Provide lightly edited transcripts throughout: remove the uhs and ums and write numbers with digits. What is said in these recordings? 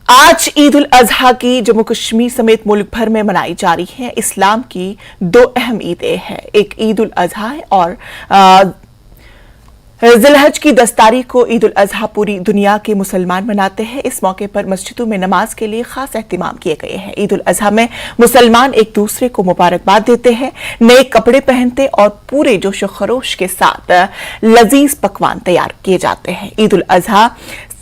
आज ईद उल अजहा की जम्मू कश्मीर समेत मुल्क भर में मनाई जा रही है। इस्लाम की दो अहम ईदें हैं, एक ईद उल अजहा है और जिलहज की 10 तारीख को ईद उल अजहा पूरी दुनिया के मुसलमान मनाते हैं। इस मौके पर मस्जिदों में नमाज के लिए खास एहतिमाम किए गए हैं। ईद उल अजहा में मुसलमान एक दूसरे को मुबारकबाद देते हैं, नए कपड़े पहनते और पूरे जोश खरोश के साथ लजीज पकवान तैयार किए जाते हैं। ईद उल अजहा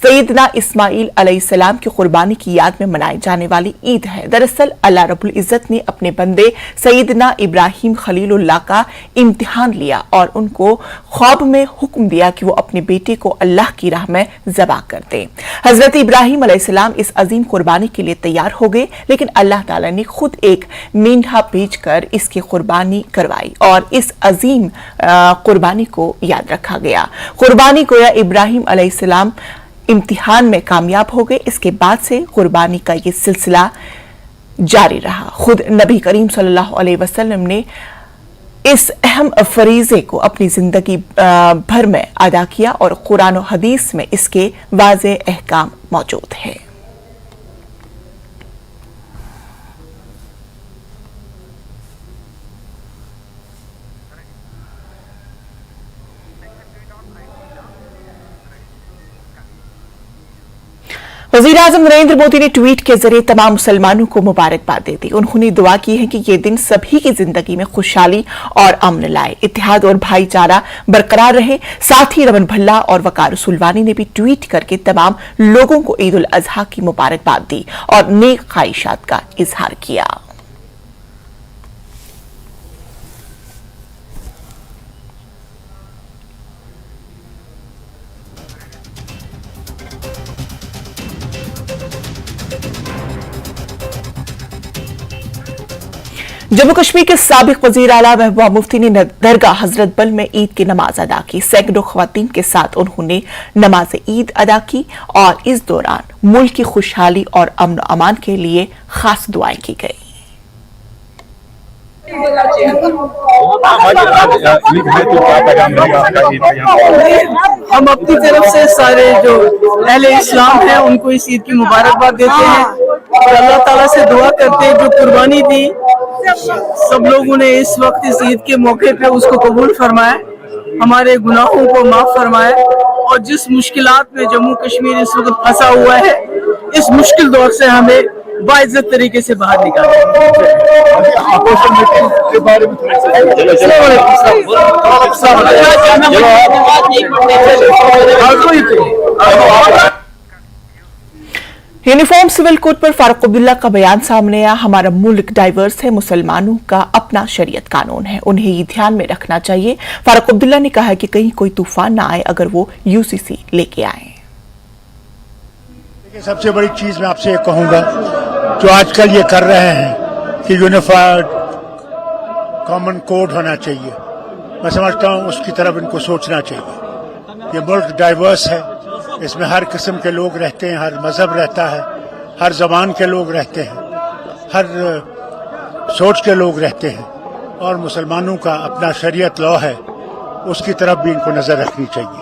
सैयदना इस्माइल अलैहिस्सलाम की कुर्बानी की याद में मनाई जाने वाली ईद है। दरअसल अल्लाह रब्बुल इज्जत ने अपने बंदे सैयदना इब्राहिम खलीलुल्लाह का इम्तिहान लिया और उनको ख्वाब में हुक्म दिया कि वो अपने बेटे को अल्लाह की राह में ज़बह कर दें। हजरत इब्राहिम अलैहिस्सलाम इस अजीम कुर्बानी के लिए तैयार हो गए, लेकिन अल्लाह ताला ने खुद एक मेंढा भेजकर इसकी कुर्बानी करवाई और इस अजीम कुर्बानी को याद रखा गया। कुर्बानी गोया इब्राहिम अलैहिस्सलाम इम्तिहान में कामयाब हो गए। इसके बाद से कुर्बानी का ये सिलसिला जारी रहा। खुद नबी करीम सल्लल्लाहु अलैहि वसल्लम ने इस अहम फरीजे को अपनी जिंदगी भर में अदा किया और कुरान और हदीस में इसके वाज़े अहकाम मौजूद है। वज़ीर-ए-आज़म नरेंद्र मोदी ने ट्वीट के जरिए तमाम मुसलमानों को मुबारकबाद दे दी। उन्होंने दुआ की है कि ये दिन सभी की जिंदगी में खुशहाली और अमन लाए, इत्तेहाद और भाईचारा बरकरार रहे। साथ ही रमन भल्ला और वकार सुलवानी ने भी ट्वीट करके तमाम लोगों को ईद उल अजहा की मुबारकबाद दी और नेक ख्वाहिशात का इजहार किया। जम्मू कश्मीर के साबिक वजीर आला महबूबा मुफ्ती ने दरगाह हजरत बल में ईद की नमाज अदा की। सैकड़ों ख्वातीन के साथ उन्होंने नमाज ईद अदा की और इस दौरान मुल्क की खुशहाली और अमन अमान के लिए खास दुआएं की गई। हम अपनी तरफ से सारे जो अहले इस्लाम हैं उनको इस ईद की मुबारकबाद देते हैं और अल्लाह ताला से दुआ करते हैं जो कुर्बानी दी सब लोगों ने इस वक्त इस ईद के मौके पे उसको कबूल फरमाए, हमारे गुनाहों को माफ फरमाए और जिस मुश्किलात में जम्मू कश्मीर इस वक्त फंसा हुआ है इस मुश्किल दौर से हमें बाइज्जत तरीके से बाहर निकाले। यूनिफॉर्म सिविल कोड पर फारूक अब्दुल्ला का बयान सामने आया। हमारा मुल्क डाइवर्स है, मुसलमानों का अपना शरीयत कानून है, उन्हें ये ध्यान में रखना चाहिए। फारूक अब्दुल्ला ने कहा कि कहीं कोई तूफान ना आए अगर वो यूसीसी लेके आए। सबसे बड़ी चीज मैं आपसे ये कहूंगा, जो आजकल ये कर रहे हैं कि यूनिफाइड कॉमन कोड होना चाहिए, मैं समझता हूँ उसकी तरफ इनको सोचना चाहिए। ये मुल्क डाइवर्स है, इसमें हर किस्म के लोग रहते हैं, हर मजहब रहता है, हर जबान के लोग रहते हैं, हर सोच के लोग रहते हैं और मुसलमानों का अपना शरीयत लॉ है, उसकी तरफ भी इनको नजर रखनी चाहिए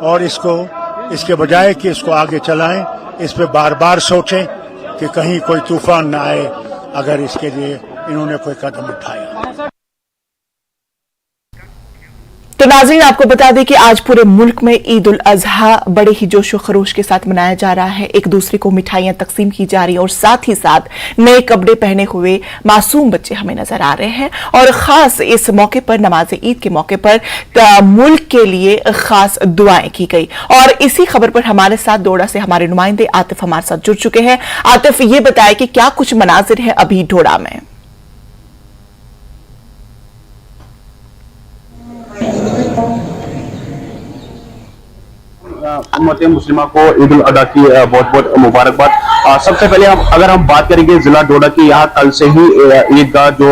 और इसके बजाय कि इसको आगे चलाएं, इस पे बार बार सोचें कि कहीं कोई तूफान न आए अगर इसके लिए इन्होंने कोई कदम उठाया। तो नाज़रीन, आपको बता दें कि आज पूरे मुल्क में ईद उल अजहा बड़े ही जोश व खरोश के साथ मनाया जा रहा है। एक दूसरे को मिठाइयां तकसीम की जा रही है और साथ ही साथ नए कपड़े पहने हुए मासूम बच्चे हमें नजर आ रहे हैं और खास इस मौके पर नमाज ईद के मौके पर मुल्क के लिए खास दुआएं की गई। और इसी खबर पर हमारे साथ डोडा से हमारे नुमाइंदे आतिफ हमारे साथ जुड़ चुके हैं। आतिफ, ये बताए कि क्या कुछ मनाजिर है अभी डोडा में? उम्मत मुस्लिमा को ईद उल अजहा की बहुत बहुत मुबारकबाद। सबसे पहले अगर हम बात करेंगे जिला डोडा की, यहाँ कल से ही ईदगाह जो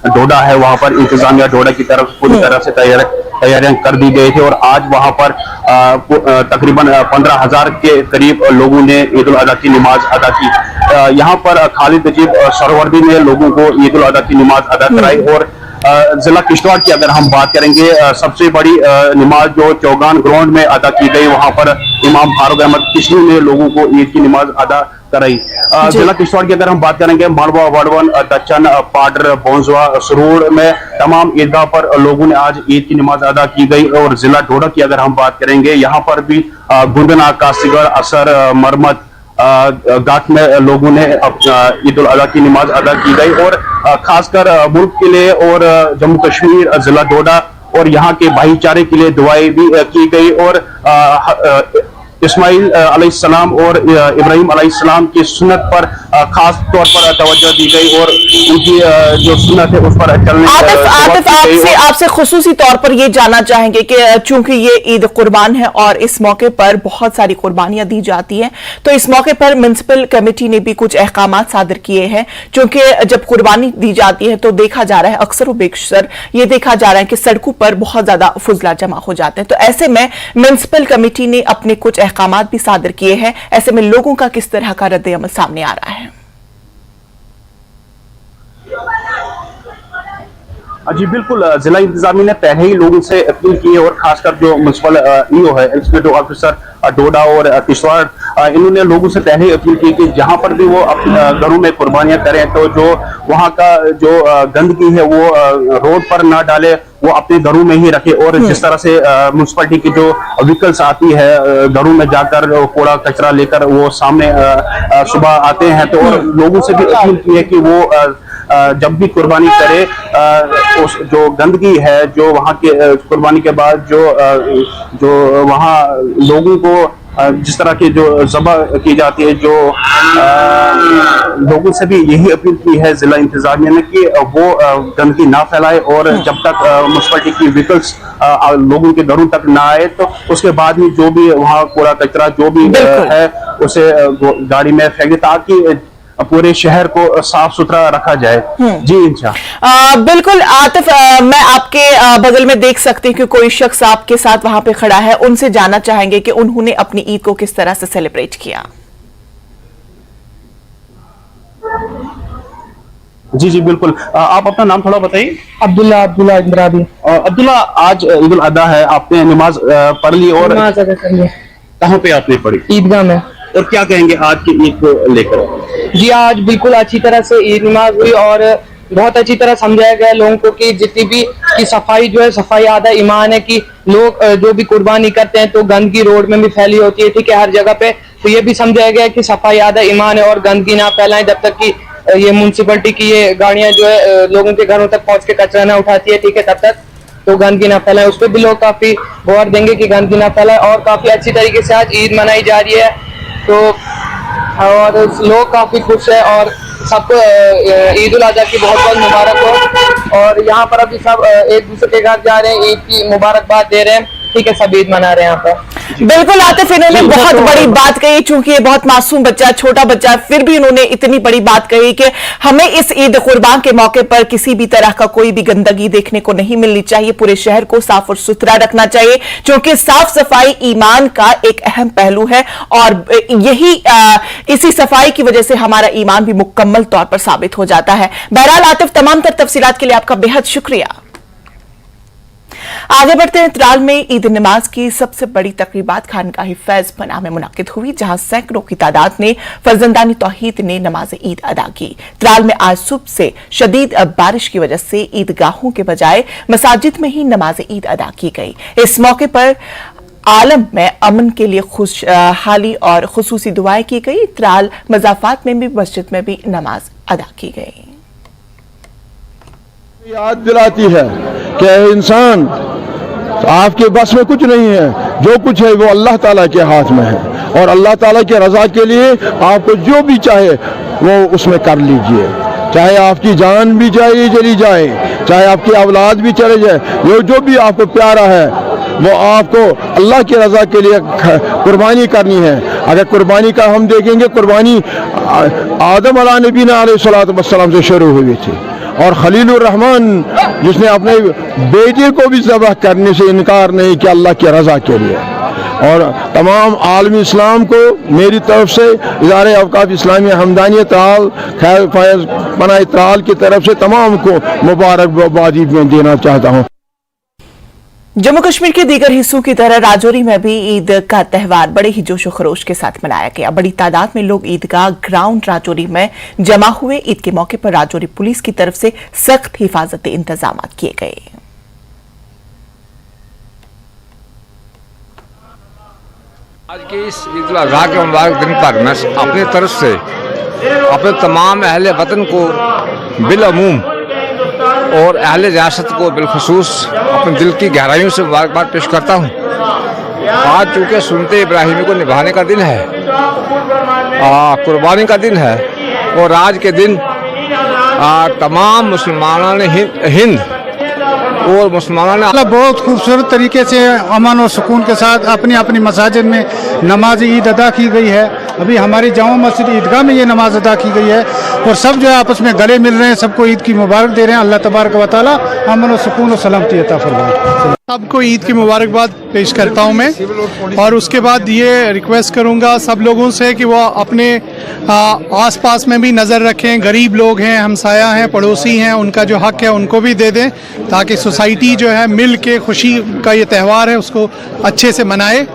डोडा है वहाँ पर इंतजामिया डोडा की तरफ पूरी तरह से तैयारियां कर दी गई थी और आज वहाँ पर तकरीबन 15,000 के करीब लोगों ने ईद उल अजहा की नमाज अदा की। यहाँ पर खालिद नजीब सरवर्दी ने लोगों को ईद उल अजहा की नमाज अदा कराई और जिला किश्तवाड़ की अगर हम बात करेंगे सबसे बड़ी नमाज जो चौगान ग्राउंड में अदा की गई, वहां पर इमाम फारूक अहमद किशनी ने लोगों को ईद की नमाज अदा कराई। जिला किश्तवाड़ की अगर हम बात करेंगे, मालवा, वड़वन, दच्चन, पाडर, बोंजवा, सरूड़ में तमाम ईदगाह पर लोगों ने आज ईद की नमाज अदा की गई। और जिला डोडा की अगर हम बात करेंगे, यहाँ पर भी गुंदना, कासीगढ़, असर, मरमत घाट में लोगों ने ईद उल अजहा की नमाज अदा की गई। और खासकर मुल्क के लिए और जम्मू कश्मीर, जिला डोडा और यहाँ के भाईचारे के लिए दुआएं भी की गई। और इस्माइल अलैहिस्सलाम और इब्राहिम अलैहिस्सलाम की सुन्नत पर खास तौर पर तवज्जो दी गई और उनकी जो सुन्नत है उस पर चलने आतिफ, आपसे खुसूसी तौर पर ये जानना चाहेंगे कि चूंकि ये ईद कुर्बान है और इस मौके पर बहुत सारी कुर्बानियां दी जाती हैं, तो इस मौके पर म्युनिसिपल कमेटी ने भी कुछ अहकामात सादर किए हैं। चूंकि जब कुर्बानी दी जाती है तो देखा जा रहा है, अक्सर बेशर ये देखा जा रहा है कि सड़कों पर बहुत ज्यादा फुजला जमा हो जाते हैं। तो ऐसे में म्युनिसिपल कमेटी ने अपने कुछ अहकामात भी सादर किए हैं। ऐसे में लोगों का किस तरह का रद्द-ए-अमल सामने आ रहा है? जी बिल्कुल, जिला इंतजामिया ने पहले ही लोगों से अपील की है और खासकर जो म्युनिसिपल ईओ है, एग्जीक्यूटिव ऑफिसर डोडा और किश्तवाड़, इन्होंने लोगों से पहले ही अपील की कि जहां पर भी वो अपने घरों में कुर्बानियां करें तो जो वहां का जो गंदगी है वो रोड पर ना डाले, वो अपने घरों में ही रखे। और जिस तरह से म्युनिसिपैलिटी की जो व्हीकल्स आती है घरों में जाकर कूड़ा कचरा लेकर वो सामने सुबह आते हैं, तो और लोगों से भी अपील की है कि वो जब भी कुर्बानी करे उस जो गंदगी है जो वहाँ के कुर्बानी के बाद जो वहाँ लोगों को जिस तरह की जो ज़बह की जाती है, जो लोगों से भी यही अपील की है जिला इंतजामिया ने कि वो गंदगी ना फैलाए और जब तक म्युनिसिपैलिटी की व्हीकल्स लोगों के घरों तक ना आए तो उसके बाद ही जो भी वहाँ कूड़ा कचरा जो भी है उसे गाड़ी में फेंके ताकि पूरे शहर को साफ सुथरा रखा जाए। जी इंशाअल्लाह। बिल्कुल आतिफ, मैं आपके बगल में देख सकती हूँ कि कोई शख्स आपके साथ वहां पे खड़ा है, उनसे जानना चाहेंगे कि उन्होंने अपनी ईद को किस तरह से सेलिब्रेट किया। जी जी बिल्कुल, आप अपना नाम थोड़ा बताइए। अब्दुल्ला इंद्राबी। अब्दुल्ला, आज ईद उल अजहा है, आपने नमाज पढ़ ली और कहाँ पे आपने पढ़ी? ईदगाह में। और क्या कहेंगे आज की ईद को लेकर? जी आज बिल्कुल अच्छी तरह से ईद नमाज हुई और बहुत अच्छी तरह समझाया गया लोगों को कि जितनी भी की सफाई जो है, सफाई आधा ईमान है, कि लोग जो भी कुर्बानी करते हैं तो गंदगी रोड में भी फैली होती है, ठीक है, हर जगह पे। तो ये भी समझाया गया कि सफाई आधा ईमान है और गंदगी ना फैलाएं जब तक कि ये म्युनिसिपैलिटी की ये गाड़ियां जो है लोगों के घरों तक पहुंच के कचरा ना उठाती है, ठीक है, तब तक तो गंदगी ना फैलाए। उस पर भी लोग काफी गौर देंगे कि गंदगी ना फैलाए। और काफी अच्छी तरीके से आज ईद मनाई जा रही है, तो और लोग काफी खुश है और सबको ईद उल अजहा की बहुत बहुत मुबारक हो। और यहाँ पर अभी सब एक दूसरे के घर जा रहे हैं, ईद की मुबारकबाद दे रहे हैं, ठीक है, सब ईद मना रहे हैं यहाँ पर। बिल्कुल आतिफ, इन्होंने बहुत बड़ी बात कही, चूंकि ये बहुत मासूम बच्चा, छोटा बच्चा, फिर भी उन्होंने इतनी बड़ी बात कही कि हमें इस ईद कुर्बान के मौके पर किसी भी तरह का कोई भी गंदगी देखने को नहीं मिलनी चाहिए, पूरे शहर को साफ और सुथरा रखना चाहिए, क्योंकि साफ सफाई ईमान का एक अहम पहलू है और यही इसी सफाई की वजह से हमारा ईमान भी मुकम्मल तौर पर साबित हो जाता है। बहरहाल आतिफ, तमाम तर तफसीलात के लिए आपका बेहद शुक्रिया। आगे बढ़ते हैं। त्राल में ईद नमाज की सबसे बड़ी तकरीबात खानकाही फैज पनाह में मुनाकिद हुई, जहां सैकड़ों की तादाद में फर्जंदानी तौहीद ने नमाज ईद अदा की। त्राल में आज सुबह से शदीद बारिश की वजह से ईदगाहों के बजाय मसाजिद में ही नमाज ईद अदा की गई। इस मौके पर आलम में अमन के लिए खुशहाली और खुसूसी दुआएं की गई। त्राल मजाफात में भी मस्जिद में भी नमाज अदा की गई। याद दिलाती है कि इंसान आपके बस में कुछ नहीं है, जो कुछ है वो अल्लाह ताला के हाथ में है और अल्लाह ताला की रजा के लिए आपको जो भी चाहे वो उसमें कर लीजिए, चाहे आपकी जान भी चली जाए, चाहे आपकी औलाद भी चले जाए, जो भी आपको प्यारा है वो आपको अल्लाह की रजा के लिए कुर्बानी करनी है। अगर कुर्बानी का हम देखेंगे, कुर्बानी आदम अलैहिस्सलाम अलैहिस्सलाम से शुरू हुई थी और खलीलुर रहमान जिसने अपने बेटे को भी ज़बह करने से इनकार नहीं किया अल्लाह की रजा के लिए। और तमाम आलमी इस्लाम को मेरी तरफ से इदारे अवकाफ इस्लामी हमदानी त्राल खैर फैज़ पनाह त्राल की तरफ से तमाम को मुबारकबादी में देना चाहता हूँ। जम्मू कश्मीर के दीगर हिस्सों की तरह राजौरी में भी ईद का त्यौहार बड़े ही जोशो खरोश के साथ मनाया गया। बड़ी तादाद में लोग ईदगाह ग्राउंड राजौरी में जमा हुए। ईद के मौके पर राजौरी पुलिस की तरफ से सख्त हिफाजती इंतजाम किए गए। आज के इस ईद उल अज़हा के मुबारक दिन पर मैं अपनी तरफ से अपने तमाम अहले वतन को बिलअमूम और अहले रियासत को बिलखसूस अपने दिल की गहराइयों से मुबारकबाद पेश करता हूँ। आज चूँकि सुन्नत इब्राहिमी को निभाने का दिन है, कुर्बानी का दिन है, और आज के दिन तमाम मुसलमानों ने हिंद और मुसलमानों ने बहुत खूबसूरत तरीके से अमन और सुकून के साथ अपनी अपनी मसाजिद में नमाज ईद अदा की गई है। अभी हमारी जामा मस्जिद ईदगाह में ये नमाज अदा की गई है और सब जो है आपस में गले मिल रहे हैं, सबको ईद की मुबारक दे रहे हैं। अल्लाह तबारक व तआला अमन और सुकून और सलामती अता फरमाए। सबको ईद की मुबारकबाद पेश करता हूं मैं, और उसके बाद ये रिक्वेस्ट करूंगा सब लोगों से कि वो अपने आसपास में भी नज़र रखें। गरीब लोग हैं, हमसाया हैं, पड़ोसी हैं, उनका जो हक है उनको भी दे दें, ताकि सोसाइटी जो है मिल के खुशी का ये त्यौहार है उसको अच्छे से मनाए,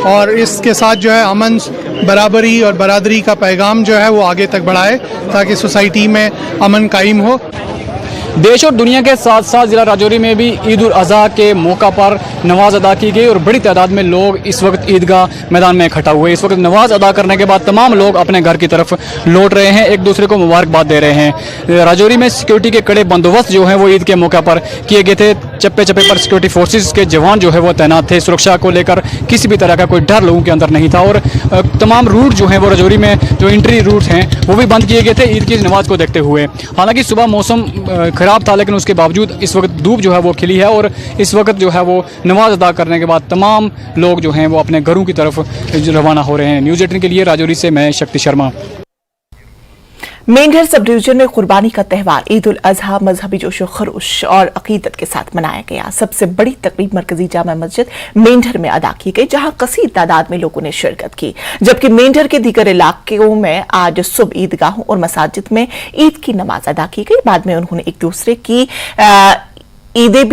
और इसके साथ जो है अमन, बराबरी और बरादरी का पैगाम जो है वो आगे तक बढ़ाए, ताकि सोसाइटी में अमन कायम हो। देश और दुनिया के साथ साथ ज़िला राजौरी में भी ईद उल अज़हा के मौका पर नमाज अदा की गई और बड़ी तादाद में लोग इस वक्त ईदगाह मैदान में इकट्ठा हुए। इस वक्त नमाज अदा करने के बाद तमाम लोग अपने घर की तरफ लौट रहे हैं, एक दूसरे को मुबारकबाद दे रहे हैं। राजौरी में सिक्योरिटी के कड़े बंदोबस्त जो हैं वो ईद के मौका पर किए गए थे। चप्पे चप्पे पर सिक्योरिटी फोर्सेज के जवान जो है वो तैनात थे। सुरक्षा को लेकर किसी भी तरह का कोई डर लोगों के अंदर नहीं था, और तमाम रूट जो हैं वो राजौरी में जो एंट्री रूट हैं वो भी बंद किए गए थे ईद की नमाज को देखते हुए। हालांकि सुबह मौसम ख़राब था, लेकिन उसके बावजूद इस वक्त धूप जो है वो खिली है, और इस वक्त जो है वो नमाज अदा करने के बाद तमाम लोग जो हैं वो अपने घरों की तरफ रवाना हो रहे हैं। न्यूज़ 18 के लिए राजौरी से मैं शक्ति शर्मा। मेंढर सब डिवीजन में कुर्बानी का त्यौहार ईद उल अजहा मजहबी जोशो खरोश और अकीदत के साथ मनाया गया। सबसे बड़ी तकरीब मरकजी जामा मस्जिद मेंढर में अदा की गई, जहां कसीर तादाद में लोगों ने शिरकत की, जबकि मेंढर के दीगर इलाकों में आज सुबह ईदगाहों और मसाजिद में ईद की नमाज अदा की गई। बाद में उन्होंने एक दूसरे की ईदें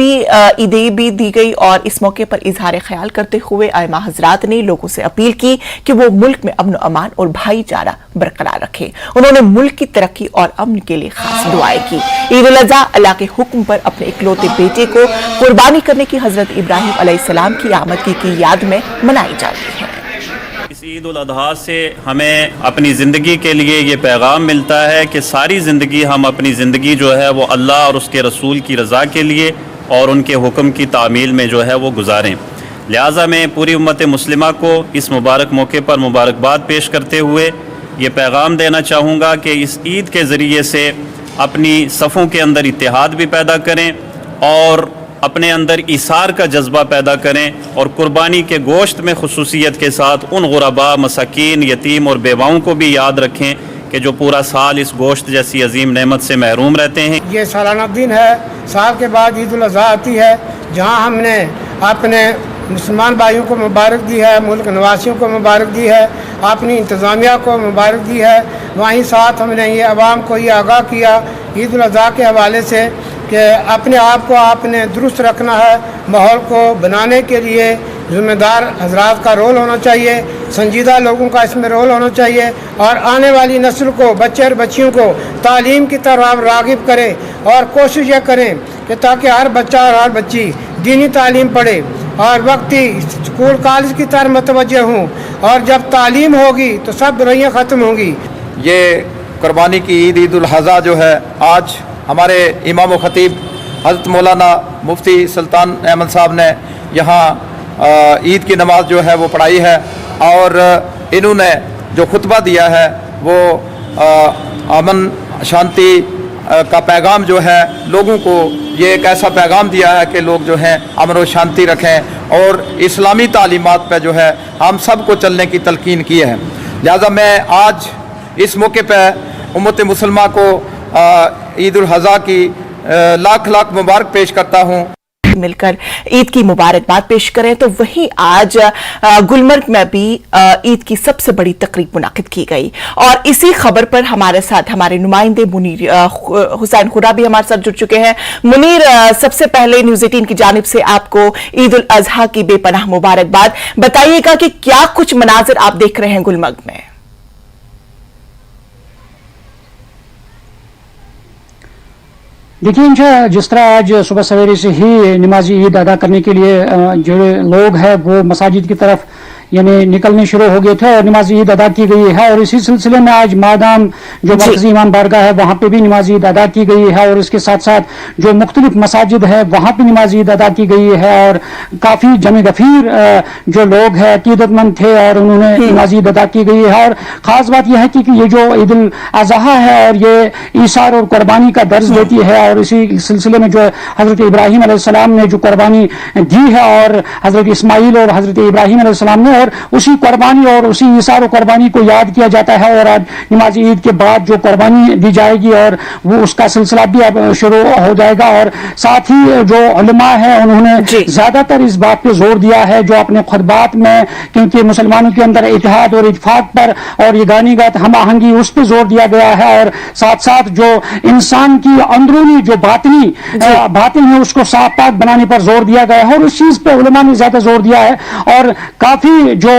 भी दी गई, और इस मौके पर इजहार ख्याल करते हुए आइमा हजरात ने लोगों से अपील की कि वो मुल्क में अमन अमान और भाईचारा बरकरार रखें। उन्होंने मुल्क की तरक्की और अमन के लिए खास दुआएं की। ईद उल अज़हा अल्लाह के हुक्म पर अपने इकलौते बेटे को कुर्बानी करने की हजरत इब्राहिम अलैहिस्सलाम की आमद की याद में मनाई जाती है। इस ईद उल अज़हा से हमें अपनी ज़िंदगी के लिए ये पैगाम मिलता है कि सारी ज़िंदगी हम अपनी ज़िंदगी जो है वो अल्लाह और उसके रसूल की रज़ा के लिए और उनके हुक्म की तामील में जो है वो गुजारें। लिहाजा मैं पूरी उम्मत मुस्लिमा को इस मुबारक मौके पर मुबारकबाद पेश करते हुए ये पैगाम देना चाहूँगा कि इस ईद के ज़रिए से अपनी सफ़ों के अंदर इत्तेहाद भी पैदा करें और अपने अंदर इसार का जज्बा पैदा करें, और कुर्बानी के गोश्त में खुसूसियत के साथ उन गुरबा, मसाकीन, यतीम और बेवाओं को भी याद रखें कि जो पूरा साल इस गोश्त जैसी अजीम नेमत से महरूम रहते हैं। ये सालाना दिन है, साल के बाद ईद उल अज़हा आती है, जहाँ हमने अपने मुसलमान भाइयों को मुबारक दी है, मुल्क निवासियों को मुबारक दी है, अपनी इंतज़ामिया को मुबारक दी है। वहीं साथ हमने ये अवाम को ये आगाह किया ईद उल अज़हा के हवाले से कि अपने आप को आपने दुरुस्त रखना है। माहौल को बनाने के लिए ज़िम्मेदार हजरात का रोल होना चाहिए, संजीदा लोगों का इसमें रोल होना चाहिए, और आने वाली नस्ल को, बच्चे और बच्चियों को तालीम की तरफ राग़िब करें, और कोशिश ये करें कि ताकि हर बच्चा और हर बच्ची दीनी तालीम पढ़े और वक्ती स्कूल कॉलेज की तरफ मतवज्जे हों, और जब तालीम होगी तो सब बुराइयाँ ख़त्म होंगी। ये कुर्बानी की ईद, ईद उल अज़हा जो है, आज हमारे इमाम व ख़तीब हज़रत मौलाना मुफ्ती सुल्तान अहमद साहब ने यहाँ ईद की नमाज जो है वो पढ़ाई है, और इन्होंने जो खुतबा दिया है वो अमन शांति का पैगाम जो है लोगों को, ये एक ऐसा पैगाम दिया है कि लोग जो हैं अमन और शांति रखें, और इस्लामी तालीमात पर जो है हम सब को चलने की तलकीन की है। लिहाजा मैं आज इस मौके पर उम्मत मुसलमान को ईद उल अज़हा की लाख लाख मुबारक पेश करता हूँ। मिलकर ईद की मुबारकबाद पेश करें, तो वहीं आज गुलमर्ग में भी ईद की सबसे बड़ी तकरीब मुनाकिद की गई। और इसी खबर पर हमारे साथ हमारे नुमाइंदे मुनीर हुसैन खुरा भी हमारे साथ जुड़ चुके हैं। मुनीर, सबसे पहले न्यूज़ 18 की जानिब से आपको ईद उल अजहा की बेपनाह मुबारकबाद। बताइएगा कि क्या कुछ मनाजिर आप देख रहे हैं गुलमर्ग में? देखिए इंशा, जिस तरह आज सुबह सवेरे से ही नमाजी ईद अदा करने के लिए जो लोग हैं वो मसाजिद की तरफ यानी निकलने शुरू हो गए थे और नमाजी ईद अदा की गई है। और इसी सिलसिले में आज मादाम जो मरकजी इमाम बारगाह है वहां पे भी नमाजी ईद अदा की गई है और इसके साथ साथ जो मुख्तलिफ मसाजिद है वहां पे नमाजी ईद अदा की गई है। और काफी जमे गफीर जो लोग हैं अकीदतमंद थे और उन्होंने नमाजी ईद अदा की गई है। और खास बात यह है कि ये जो ईद उल अजहा है और ये ईसार और कुर्बानी का दर्ज देती है। और इसी सिलसिले में जो हजरत इब्राहीम अलैहिस्सलाम ने जो कुर्बानी दी है और हजरत इस्माइल और हजरत इब्राहीम अलैहिस्सलाम ने, और उसी कुर्बानी और उसी ईसार और कुर्बानी को याद किया जाता है। और आज नमाज ईद के बाद जो कुर्बानी दी जाएगी और वो उसका सिलसिला भी अब शुरू हो जाएगा। और साथ ही जो उलमा है उन्होंने ज्यादातर इस बात पे जोर दिया है जो अपने खुतबात में, क्योंकि मुसलमानों के अंदर इत्तेहाद और इत्तेफाक पर और ये गानीगत हम आहंगी उस पर जोर दिया गया है। और साथ साथ जो इंसान की अंदरूनी जो बातिन है उसको साफ पाक बनाने पर जोर दिया गया है और उस चीज पे उलमा ने ज्यादा जोर दिया है। और काफी जो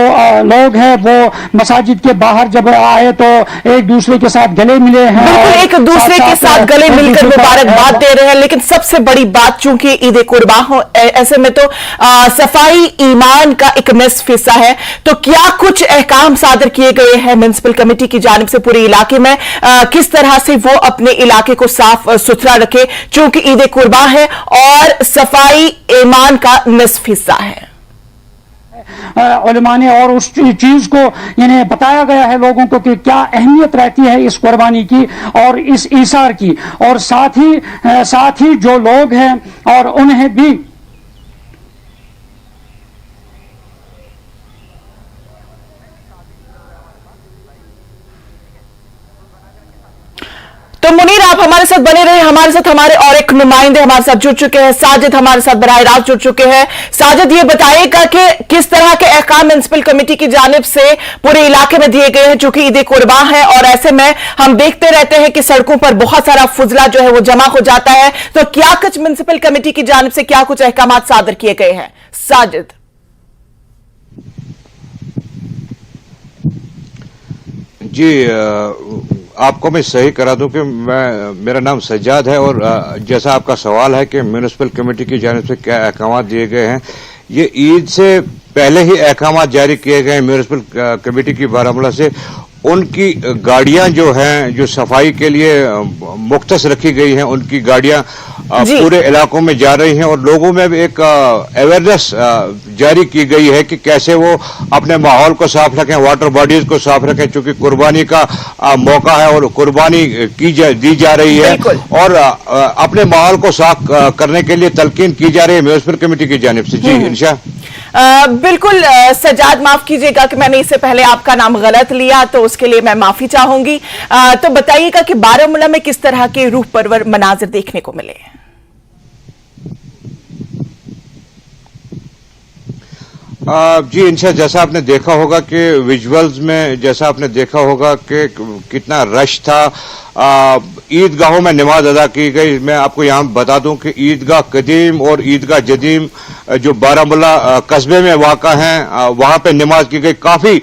लोग हैं वो मसाजिद के बाहर जब आए तो एक दूसरे के साथ गले मिले हैं, बिल्कुल एक दूसरे के साथ गले मिलकर मुबारकबाद दे रहे हैं। लेकिन सबसे बड़ी बात, चूंकि ईद कुर्बान हो, ऐसे में तो सफाई ईमान का एक निस्फ हिस्सा है, तो क्या कुछ अहकाम सादर किए गए हैं म्युनिसिपल कमेटी की जानिब से पूरे इलाके में? किस तरह से वो अपने इलाके को साफ सुथरा रखे, चूंकि ईद कुर्बान है और सफाई ईमान का निस्फ हिस्सा है? उलमा ने और उस चीज को यानी बताया गया है लोगों को कि क्या अहमियत रहती है इस कुर्बानी की और इस ईसार की। और साथ ही जो लोग हैं और उन्हें भी तो मुनीर, आप हमारे साथ बने रहे। हमारे साथ हमारे और एक नुमाइंदे हमारे साथ जुड़ चुके हैं, साजिद हमारे साथ बराह रास्त जुड़ चुके हैं। साजिद, ये बताइएगा कि किस तरह के अहकाम म्युनिसिपल कमेटी की जानिब से पूरे इलाके में दिए गए हैं, चूंकि ईद कुर्बान है और ऐसे में हम देखते रहते हैं कि सड़कों पर बहुत सारा फुजला जो है वो जमा हो जाता है, तो क्या कुछ म्युनिसिपल कमेटी की जानिब से क्या कुछ अहकाम सादर किए गए हैं? साजिद जी, आपको मैं सही करा दूं कि मेरा नाम सज्जाद है और जैसा आपका सवाल है कि म्युनिसिपल कमेटी की जानिब से क्या अहकाम दिए गए हैं, ये ईद से पहले ही अहकाम जारी किए गए हैं म्युनिसिपल कमेटी की बारामूला से। उनकी गाड़ियां जो हैं, जो सफाई के लिए मुख्तस रखी गई हैं, उनकी गाड़ियां पूरे इलाकों में जा रही हैं और लोगों में भी एक अवेयरनेस जारी की गई है कि कैसे वो अपने माहौल को साफ रखें, वाटर बॉडीज को साफ रखें, क्योंकि कुर्बानी का मौका है और कुर्बानी दी जा रही है और अपने माहौल को साफ करने के लिए तलकीन की जा रही है म्युनिसिपल कमेटी की जानिब से। जी इंशा बिल्कुल। सज्जाद, माफ कीजिएगा कि मैंने इससे पहले आपका नाम गलत लिया, तो उसके लिए मैं माफी चाहूंगी। तो बताइएगा कि बारामूला में किस तरह के रूह परवर मनाजिर देखने को मिले? जी इंशा, जैसा आपने देखा होगा कि विजुअल्स में जैसा आपने देखा होगा कि कितना रश था। ईदगाहों में नमाज अदा की गई। मैं आपको यहाँ बता दूं कि ईदगाह कदीम और ईदगाह जदीम जो बारामूला कस्बे में वाक़ा हैं, वहाँ पे नमाज की गई। काफी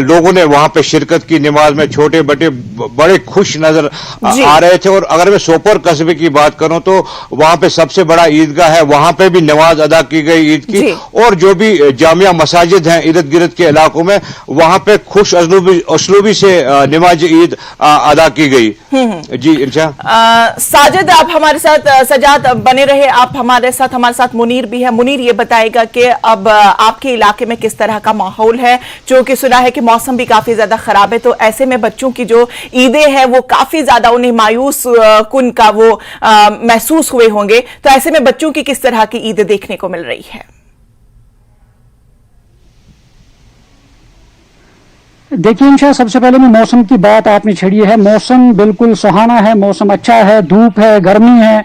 लोगों ने वहाँ पे शिरकत की नमाज में, छोटे बड़े बड़े खुश नजर आ रहे थे। और अगर मैं सोपोर कस्बे की बात करूं तो वहाँ पे सबसे बड़ा ईदगाह है, वहाँ पे भी नमाज अदा की गई ईद की। और जो भी जामिया मसाजिद हैं इर्द गिर्द के इलाकों में, वहाँ पे खुश असलूबी से नमाज ईद अदा की गई। जी इंशा। साजिद, आप हमारे साथ, सजाद बने रहे, आप हमारे साथ मुनीर भी है। मुनीर, ये बताएगा कि अब आपके इलाके में किस तरह का माहौल है, क्योंकि सुना है कि मौसम भी काफी ज्यादा खराब है, तो ऐसे में बच्चों की जो ईदें हैं वो काफी ज्यादा उन्हें मायूस कुन का वो महसूस हुए होंगे, तो ऐसे में बच्चों की किस तरह की ईदें देखने को मिल रही है? देखिए इंशा, सबसे पहले मैं मौसम की बात आपने छेड़ी है। मौसम बिल्कुल सुहाना है, मौसम अच्छा है, धूप है, गर्मी है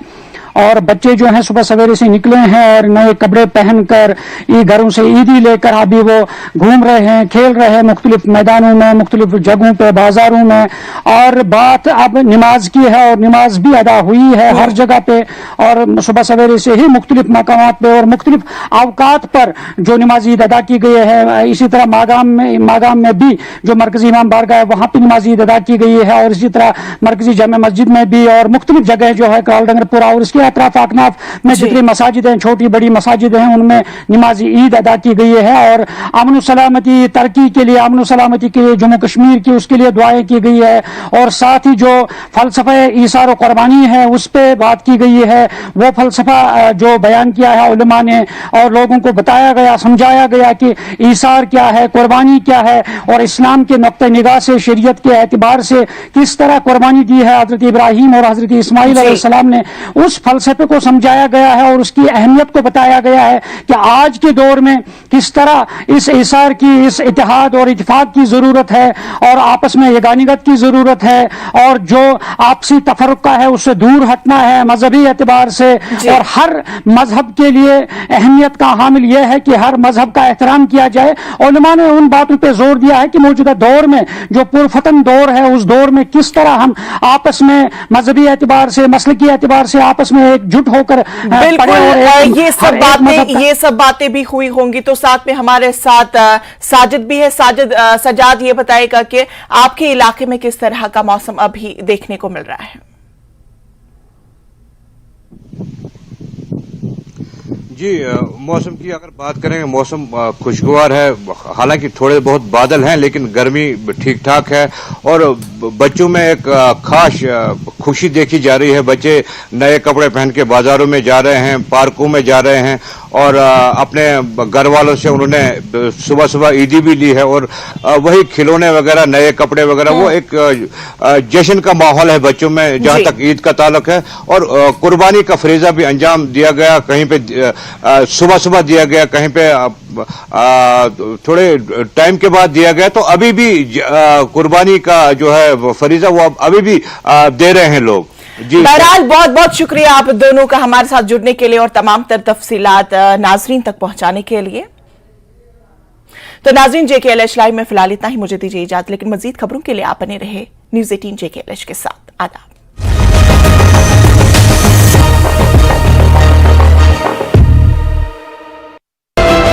और बच्चे जो हैं सुबह सवेरे से निकले हैं और नए कपड़े पहनकर घरों से ईदी लेकर अभी वो घूम रहे हैं, खेल रहे हैं मुख्तलिफ मैदानों में, मुख्तलिफ जगहों पे, बाजारों में। और बात अब नमाज की है और नमाज भी अदा हुई है हर जगह पे और सुबह सवेरे से ही मुख्तलिफ मकामात पे और मुख्तलिफ अवकात पर जो नमाज ईद अदा की गई है। इसी तरह मागाम में भी जो मरकजी इमाम बारगाह है वहां पर नमाज ईद अदा की गई है और इसी तरह मरकजी जामे मस्जिद में भी और मुख्तलिफ जगह जो है काल डंगरपुरा और इसके अतराफ अकनाफ में जितनी मसाजिद हैं, छोटी बड़ी मसाजिद हैं, उनमें नमाज ईद अदा की गई है। और अमन सलामती तरक्की के लिए, अमन सलामती के लिए जम्मू कश्मीर की उसके लिए दुआएं की गई है और साथ ही जो फलसफा ईसार और कुर्बानी है उस पर बात की गई है। वो फलसफा जो बयान किया है उलमा ने और लोगों को बताया गया, समझाया गया कि ईसार क्या है, कुर्बानी क्या है और इस्लाम के नुक्ते निगाह से, शरीयत के एतबार से किस तरह कुर्बानी दी है हजरत इब्राहिम और हजरत इस्माइल अलैहिस्सलाम ने। उस फलसफे को समझाया गया है और उसकी अहमियत को बताया गया है कि आज के दौर में किस तरह इस ईसार की, इस इत्तेहाद और इत्तेफाक की जरूरत है और आपस में यगानियत की जरूरत है और जो आपसी तफर्रुका है उससे दूर हटना है मजहबी एतबार से। और हर मजहब के लिए अहमियत का हामिल यह है कि हर मजहब का एहतराम किया जाए। उलमा ने उन बातों पर जोर दिया है कि मौजूदा दौर में जो पुरफतन दौर है उस दौर में किस तरह हम आपस में मजहबी एतबार से, मसलकी एतबार से आपस में एकजुट होकर बिल्कुल ये सब बातें भी हुई होंगी। तो साथ में हमारे साथ साजिद भी है। सजाद ये बताएगा कि आपके इलाके में किस तरह का मौसम अभी देखने को मिल रहा है? जी, मौसम की अगर बात करें, मौसम खुशगवार है। हालांकि थोड़े बहुत बादल हैं लेकिन गर्मी ठीक ठाक है और बच्चों में एक खास खुशी देखी जा रही है। बच्चे नए कपड़े पहन के बाजारों में जा रहे हैं, पार्कों में जा रहे हैं और अपने घर वालों से उन्होंने सुबह सुबह ईदी भी ली है और वही खिलौने वगैरह, नए कपड़े वगैरह, वो एक जश्न का माहौल है बच्चों में जहां तक ईद का ताल्लुक है। और कुर्बानी का फरीजा भी अंजाम दिया गया, कहीं पे सुबह सुबह दिया गया, कहीं पे थोड़े टाइम के बाद दिया गया। तो अभी भी कुर्बानी का जो है फरीजा वो अभी भी दे रहे हैं लोग। बहरहाल बहुत बहुत शुक्रिया आप दोनों का हमारे साथ जुड़ने के लिए और तमाम तर तफसीलात नाजरीन तक पहुंचाने के लिए। तो नाजरीन, JKLH लाइव में फिलहाल इतना ही। मुझे दीजिए इजाजत, लेकिन मजीद खबरों के लिए आप बने रहे News 18 JKLH के साथ। आदाब।